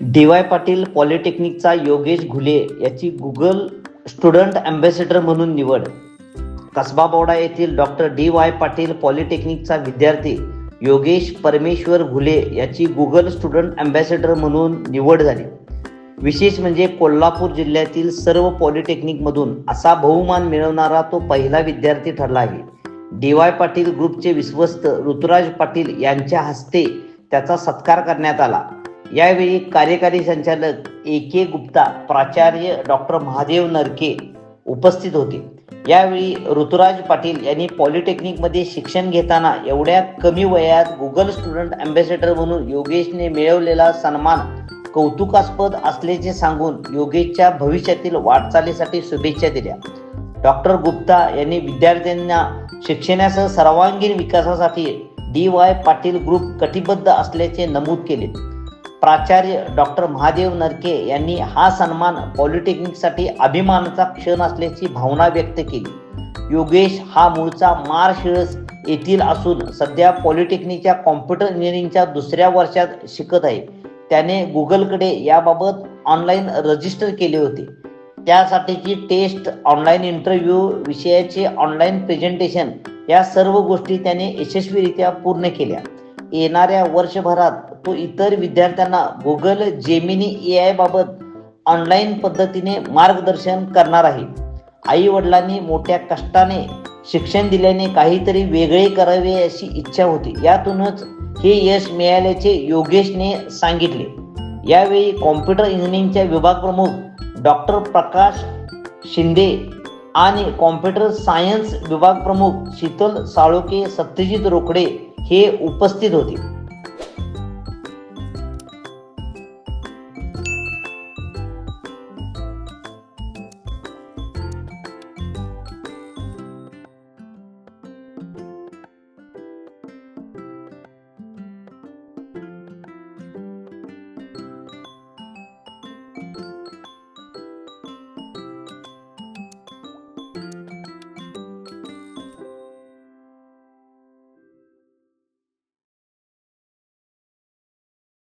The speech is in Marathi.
डी.वाय. पाटील पॉलिटेक्निकचा योगेश घुले याची गुगल स्टुडंट अँबॅसेडर म्हणून निवड. कसबा बोडा येथील डॉक्टर डी.वाय. पाटील पॉलिटेक्निकचा विद्यार्थी योगेश परमेश्वर घुले याची गुगल स्टुडंट अँबॅसेडर म्हणून निवड झाली. विशेष म्हणजे कोल्हापूर जिल्ह्यातील सर्व पॉलिटेक्निकमधून असा बहुमान मिळवणारा तो पहिला विद्यार्थी ठरला आहे. डी.वाय. पाटील ग्रुपचे विश्वस्त ऋतुराज पाटील यांच्या हस्ते त्याचा सत्कार करण्यात आला. यावेळी कार्यकारी संचालक ए.के. गुप्ता, प्राचार्य डॉक्टर महादेव नरके उपस्थित होते. यावेळी ऋतुराज पाटील यांनी पॉलिटेक्निकमध्ये शिक्षण घेताना एवढ्या कमी वयात गुगल स्टुडंट अँबॅसेडर म्हणून योगेशने मिळवलेला सन्मान कौतुकास्पद असल्याचे सांगून योगेशच्या भविष्यातील वाटचालीसाठी शुभेच्छा दिल्या. डॉक्टर गुप्ता यांनी विद्यार्थ्यांना शिक्षणासह सर्वांगीण विकासासाठी डी.वाय. पाटील ग्रुप कटिबद्ध असल्याचे नमूद केले. प्राचार्य डॉक्टर महादेव नरके यांनी हा सन्मान पॉलिटेक्निकसाठी अभिमानाचा क्षण असल्याची भावना व्यक्त केली. योगेश हा मूळचा माळशिरस येथील असून सध्या पॉलिटेक्निकच्या कॉम्प्युटर इंजिनिअरिंगच्या दुसऱ्या वर्षात शिकत आहे. त्याने गुगलकडे याबाबत ऑनलाईन रजिस्टर केले होते. त्यासाठीची टेस्ट, ऑनलाईन इंटरव्ह्यू, विषयाचे ऑनलाईन प्रेझेंटेशन या सर्व गोष्टी त्याने यशस्वीरित्या पूर्ण केल्या. येणाऱ्या वर्षभरात तो इतर विद्यार्थ्यांना गुगल जेमिनी AI बाबत ऑनलाईन पद्धतीने मार्गदर्शन करणार आहे. आई वडिलांनी मोठ्या कष्टाने शिक्षण दिल्याने काहीतरी वेगळे करावे अशी इच्छा होती. यातूनच हे यश मिळाल्याचे योगेशने सांगितले. यावेळी कॉम्प्युटर इंजिनिअरिंगच्या विभाग प्रमुख डॉक्टर प्रकाश शिंदे आणि कॉम्प्युटर सायन्स विभाग प्रमुख शीतल साळोके, सत्यजित रोकडे हे उपस्थित होते.